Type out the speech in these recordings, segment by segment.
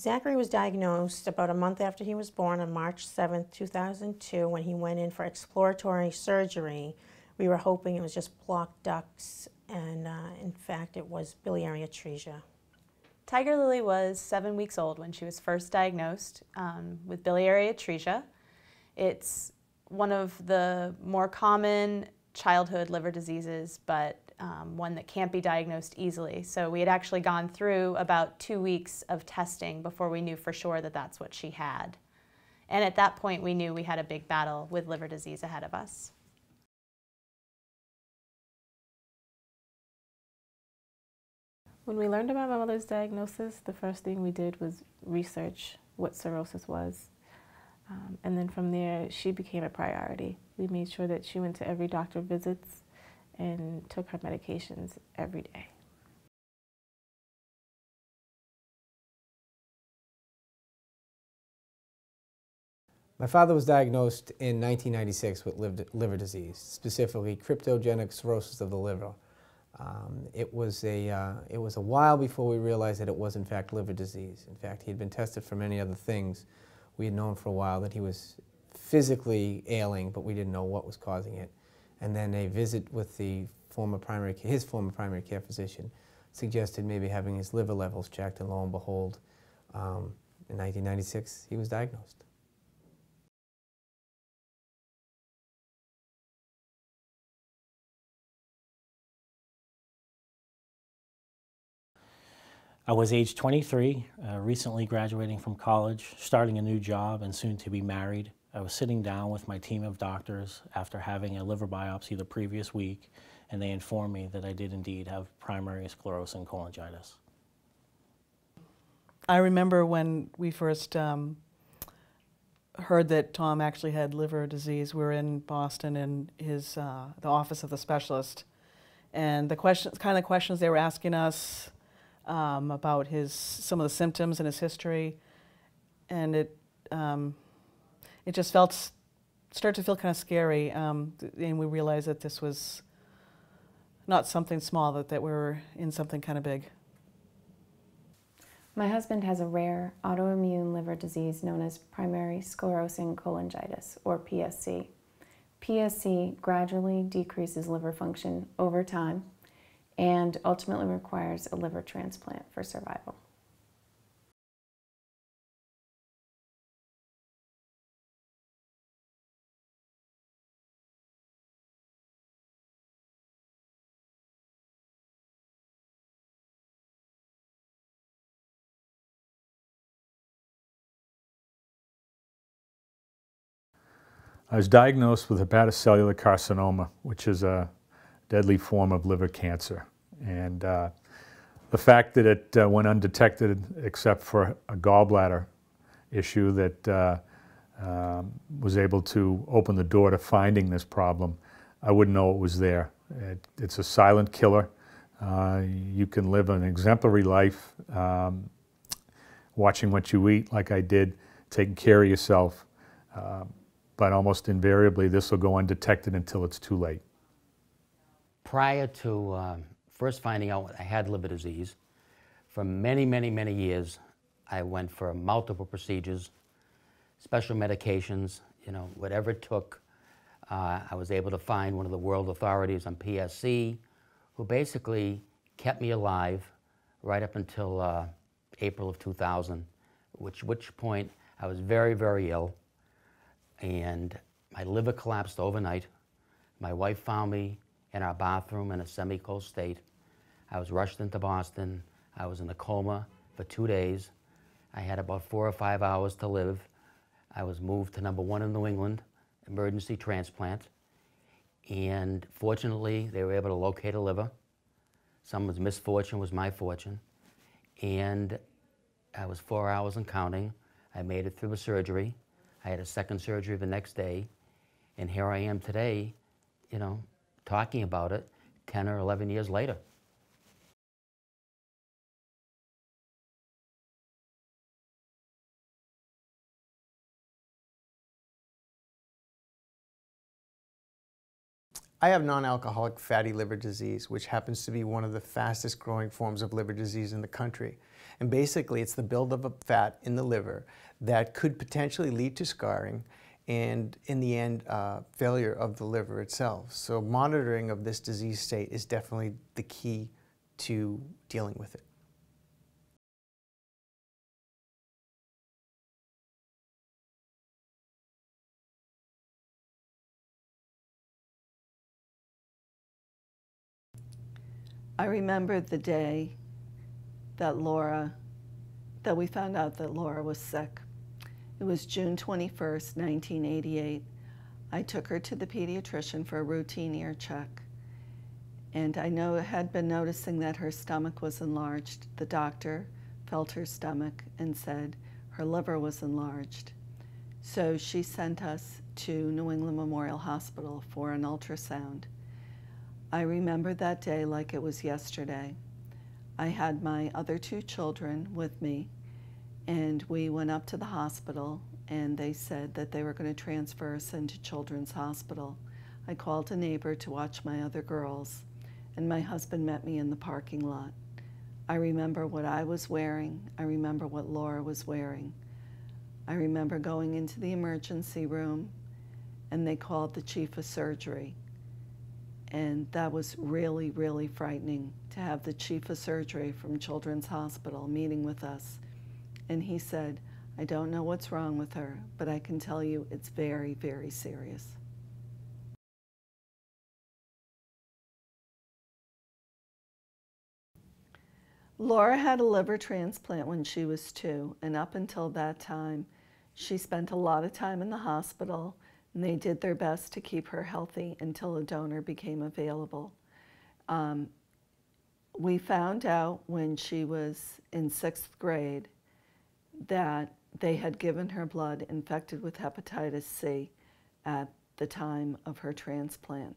Zachary was diagnosed about a month after he was born on March 7th, 2002, when he went in for exploratory surgery. We were hoping it was just blocked ducts, and in fact it was biliary atresia. Tiger Lily was 7 weeks old when she was first diagnosed with biliary atresia. It's one of the more common childhood liver diseases, but one that can't be diagnosed easily. So we had actually gone through about 2 weeks of testing before we knew for sure that that's what she had. And at that point we knew we had a big battle with liver disease ahead of us. When we learned about my mother's diagnosis, the first thing we did was research what cirrhosis was. And then from there, she became a priority. We made sure that she went to every doctor visits and took her medications every day. My father was diagnosed in 1996 with liver disease, specifically cryptogenic cirrhosis of the liver. It was a while before we realized that it was in fact liver disease. In fact, he had been tested for many other things. We had known for a while that he was physically ailing, but we didn't know what was causing it. And then a visit with his former primary care physician suggested maybe having his liver levels checked, and lo and behold, in 1996 he was diagnosed. I was age 23, recently graduating from college, starting a new job, and soon to be married. I was sitting down with my team of doctors after having a liver biopsy the previous week, and they informed me that I did indeed have primary sclerosing cholangitis. I remember when we first heard that Tom actually had liver disease. We were in Boston in his the office of the specialist, and the kind of questions they were asking us about some of the symptoms and his history, and it just started to feel kind of scary, and we realized that this was not something small, that we were in something kind of big. My husband has a rare autoimmune liver disease known as primary sclerosing cholangitis, or PSC. PSC gradually decreases liver function over time and ultimately requires a liver transplant for survival. I was diagnosed with hepatocellular carcinoma, which is a deadly form of liver cancer. And the fact that it went undetected except for a gallbladder issue that was able to open the door to finding this problem, I wouldn't know it was there. It's a silent killer. You can live an exemplary life watching what you eat like I did, taking care of yourself. But almost invariably this will go undetected until it's too late. Prior to first finding out I had liver disease, for many, many, many years, I went for multiple procedures, special medications, whatever it took. I was able to find one of the world authorities on PSC, who basically kept me alive right up until April of 2000, which point I was very, very ill. And my liver collapsed overnight. My wife found me in our bathroom in a semi-cold state. I was rushed into Boston. I was in a coma for 2 days. I had about 4 or 5 hours to live. I was moved to #1 in New England, emergency transplant. And fortunately, they were able to locate a liver. Someone's misfortune was my fortune. And I was 4 hours and counting. I made it through the surgery. I had a second surgery the next day, and here I am today, talking about it 10 or 11 years later. I have non-alcoholic fatty liver disease, which happens to be one of the fastest growing forms of liver disease in the country. And basically, it's the buildup of fat in the liver that could potentially lead to scarring and, in the end, failure of the liver itself. So monitoring of this disease state is definitely the key to dealing with it. I remember the day that we found out that Laura was sick. It was June 21st, 1988. I took her to the pediatrician for a routine ear check. And I had been noticing that her stomach was enlarged. The doctor felt her stomach and said her liver was enlarged. So she sent us to New England Memorial Hospital for an ultrasound. I remember that day like it was yesterday. I had my other 2 children with me, and we went up to the hospital, and they said that they were going to transfer us into Children's Hospital. I called a neighbor to watch my other girls, and my husband met me in the parking lot. I remember what I was wearing. I remember what Laura was wearing. I remember going into the emergency room, and they called the chief of surgery. And that was really, really frightening to have the chief of surgery from Children's Hospital meeting with us. And he said, I don't know what's wrong with her, but I can tell you it's very, very serious. Laura had a liver transplant when she was 2, and up until that time, she spent a lot of time in the hospital, and they did their best to keep her healthy until a donor became available. We found out when she was in 6th grade that they had given her blood infected with hepatitis C at the time of her transplant.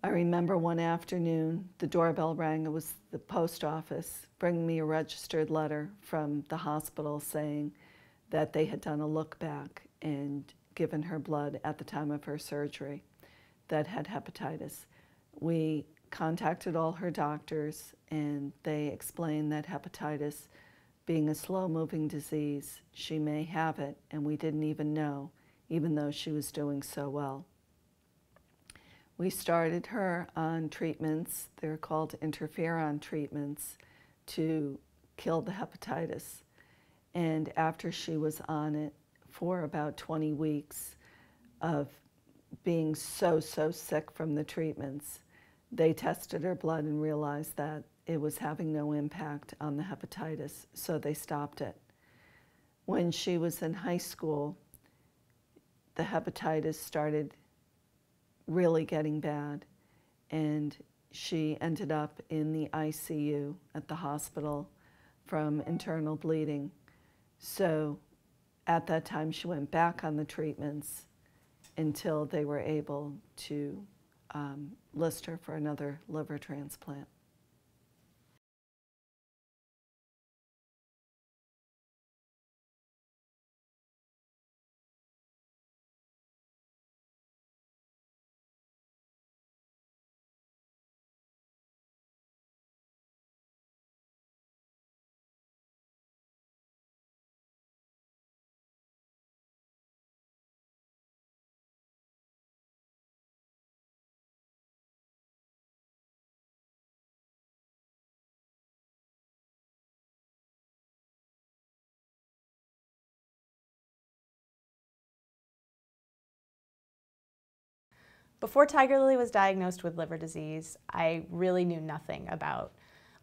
I remember one afternoon, the doorbell rang. It was the post office bringing me a registered letter from the hospital saying that they had done a look back and given her blood at the time of her surgery that had hepatitis. We contacted all her doctors, and they explained that hepatitis, being a slow-moving disease, she may have it, and we didn't even know, even though she was doing so well. We started her on treatments. They're called interferon treatments to kill the hepatitis. And after she was on it for about 20 weeks of being so sick from the treatments, they tested her blood and realized that it was having no impact on the hepatitis, so they stopped it. When she was in high school, the hepatitis started really getting bad, and she ended up in the ICU at the hospital from internal bleeding. So at that time, she went back on the treatments until they were able to list her for another liver transplant. Before Tiger Lily was diagnosed with liver disease, I really knew nothing about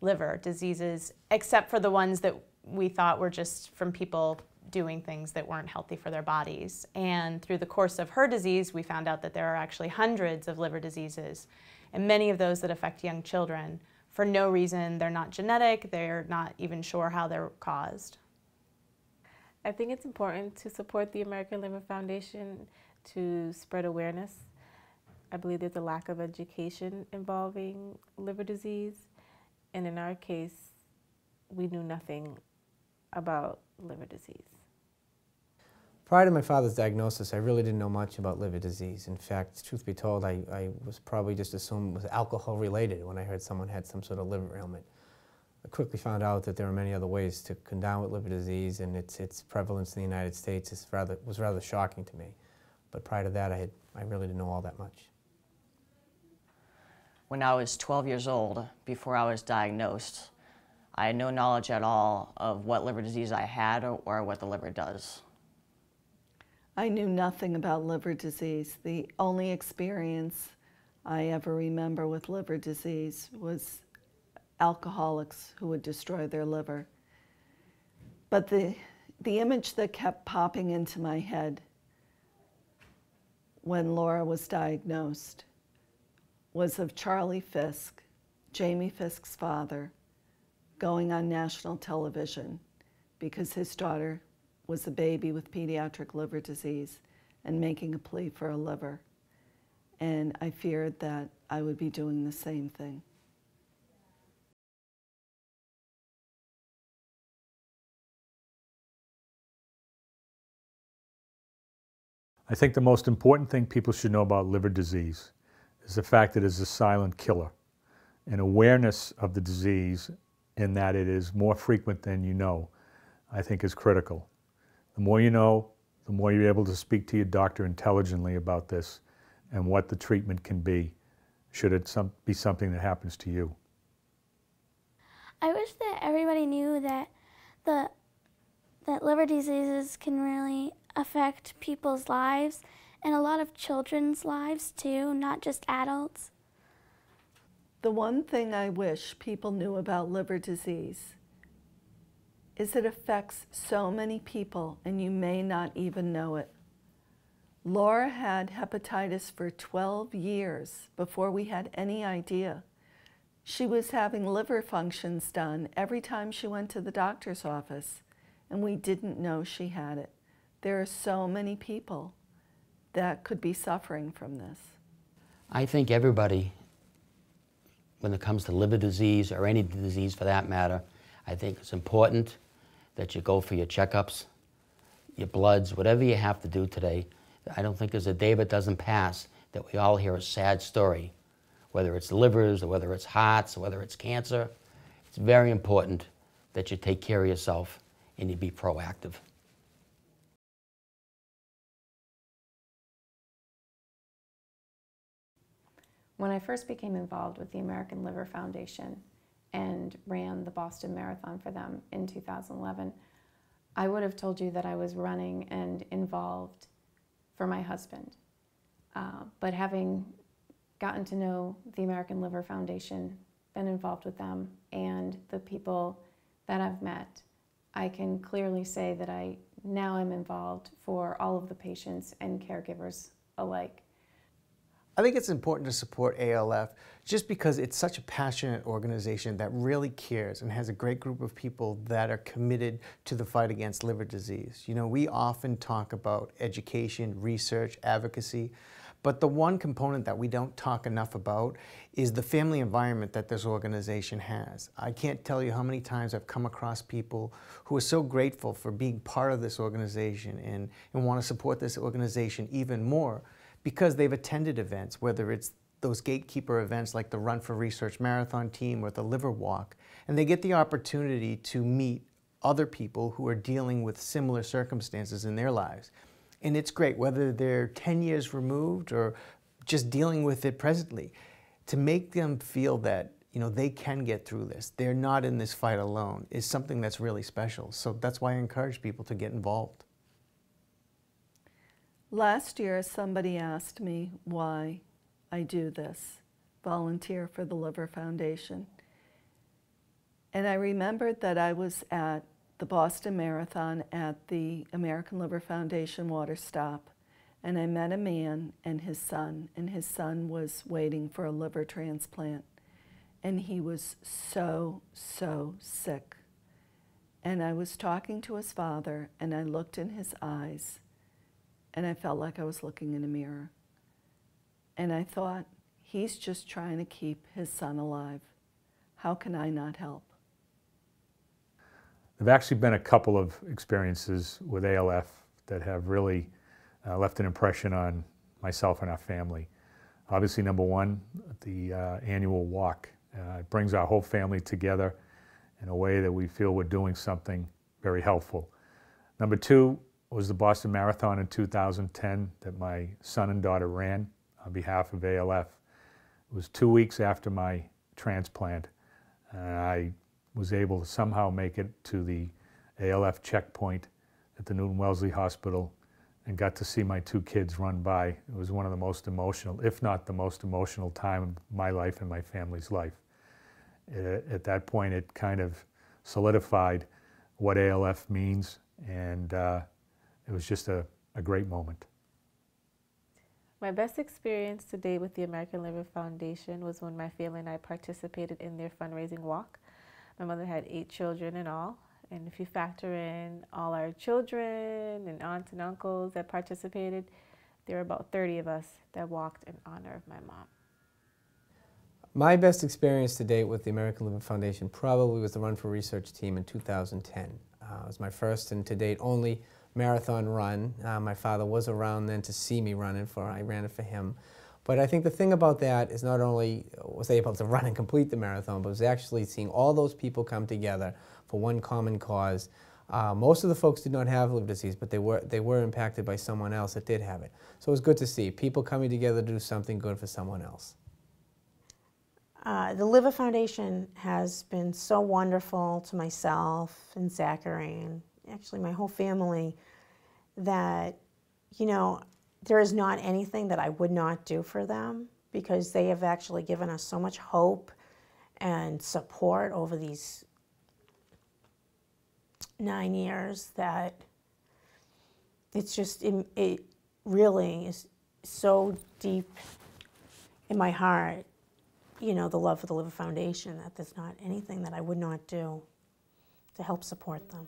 liver diseases, except for the ones that we thought were just from people doing things that weren't healthy for their bodies. And through the course of her disease, we found out that there are actually hundreds of liver diseases, and many of those that affect young children. For no reason, they're not genetic, they're not even sure how they're caused. I think it's important to support the American Liver Foundation to spread awareness. I believe there's a lack of education involving liver disease, and in our case, we knew nothing about liver disease. Prior to my father's diagnosis, I really didn't know much about liver disease. In fact, truth be told, I was probably just assumed it was alcohol related when I heard someone had some sort of liver ailment. I quickly found out that there are many other ways to come down with liver disease, and its prevalence in the United States was rather shocking to me. But prior to that, I really didn't know all that much. When I was 12 years old, before I was diagnosed, I had no knowledge at all of what liver disease I had or what the liver does. I knew nothing about liver disease. The only experience I ever remember with liver disease was alcoholics who would destroy their liver. But the image that kept popping into my head when Laura was diagnosed was of Charlie Fisk, Jamie Fisk's father, going on national television because his daughter was a baby with pediatric liver disease and making a plea for a liver. And I feared that I would be doing the same thing. I think the most important thing people should know about liver disease is the fact that it is a silent killer. And awareness of the disease, in that it is more frequent than you know, I think is critical. The more you know, the more you're able to speak to your doctor intelligently about this and what the treatment can be, should it be something that happens to you. I wish that everybody knew that that liver diseases can really affect people's lives and a lot of children's lives too, not just adults. The one thing I wish people knew about liver disease is it affects so many people and you may not even know it. Laura had hepatitis for 12 years before we had any idea. She was having liver functions done every time she went to the doctor's office, and we didn't know she had it. There are so many people that could be suffering from this. I think everybody, when it comes to liver disease or any disease for that matter, I think it's important that you go for your checkups, your bloods, whatever you have to do today. I don't think there's a day that doesn't pass that we all hear a sad story, whether it's livers or whether it's hearts or whether it's cancer. It's very important that you take care of yourself and you be proactive. When I first became involved with the American Liver Foundation and ran the Boston Marathon for them in 2011, I would have told you that I was running and involved for my husband. But having gotten to know the American Liver Foundation, been involved with them, and the people that I've met, I can clearly say that I now am involved for all of the patients and caregivers alike. I think it's important to support ALF just because it's such a passionate organization that really cares and has a great group of people that are committed to the fight against liver disease. You know, we often talk about education, research, advocacy, but the one component that we don't talk enough about is the family environment that this organization has. I can't tell you how many times I've come across people who are so grateful for being part of this organization and want to support this organization even more, because they've attended events, whether it's those gatekeeper events like the Run for Research Marathon team or the Liver Walk, and they get the opportunity to meet other people who are dealing with similar circumstances in their lives. And it's great, whether they're 10 years removed or just dealing with it presently, to make them feel that, you know, they can get through this. They're not in this fight alone is something that's really special. So that's why I encourage people to get involved. Last year, somebody asked me why I do this, volunteer for the Liver Foundation. And I remembered that I was at the Boston Marathon at the American Liver Foundation water stop, and I met a man and his son was waiting for a liver transplant. And he was so, so sick. And I was talking to his father, and I looked in his eyes, and I felt like I was looking in a mirror. And I thought, he's just trying to keep his son alive. How can I not help? There have actually been a couple of experiences with ALF that have really left an impression on myself and our family. Obviously, number one, the annual walk. It brings our whole family together, in a way that we feel we're doing something very helpful. Number two was the Boston Marathon in 2010 that my son and daughter ran on behalf of ALF. It was 2 weeks after my transplant, and I was able to somehow make it to the ALF checkpoint at the Newton Wellesley Hospital and got to see my two kids run by. It was one of the most emotional, if not the most emotional time of my life and my family's life. At that point, it kind of solidified what ALF means, and it was just a great moment. My best experience to date with the American Liver Foundation was when my family and I participated in their fundraising walk. My mother had 8 children in all, and if you factor in all our children and aunts and uncles that participated, there were about 30 of us that walked in honor of my mom. My best experience to date with the American Liver Foundation probably was the Run for Research team in 2010. It was my first and to date only marathon run. My father was around then to see me run it, I ran it for him. But I think the thing about that is not only was I able to run and complete the marathon, but was actually seeing all those people come together for one common cause. Most of the folks did not have liver disease, but they were impacted by someone else that did have it. So it was good to see people coming together to do something good for someone else. The Liver Foundation has been so wonderful to myself and Zachary and actually my whole family that, you know, there is not anything that I would not do for them because they have actually given us so much hope and support over these 9 years that it's just, it really is so deep in my heart, you know, the love for the Liver Foundation, that there's not anything that I would not do to help support them.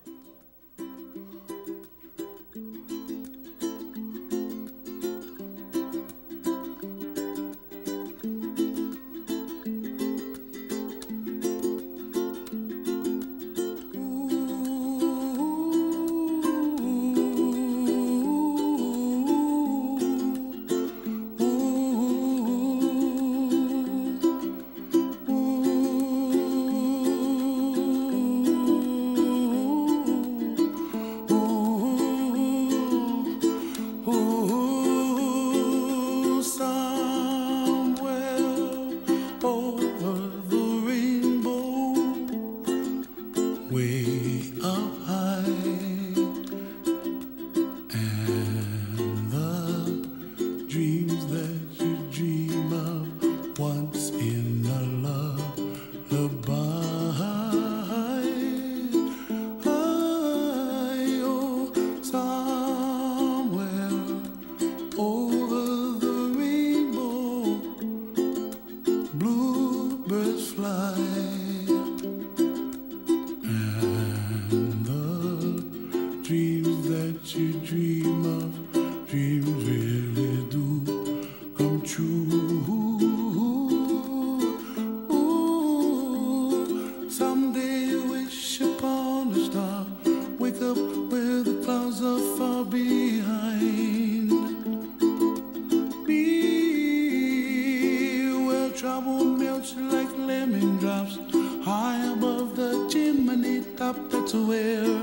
Like lemon drops high above the chimney top. That's where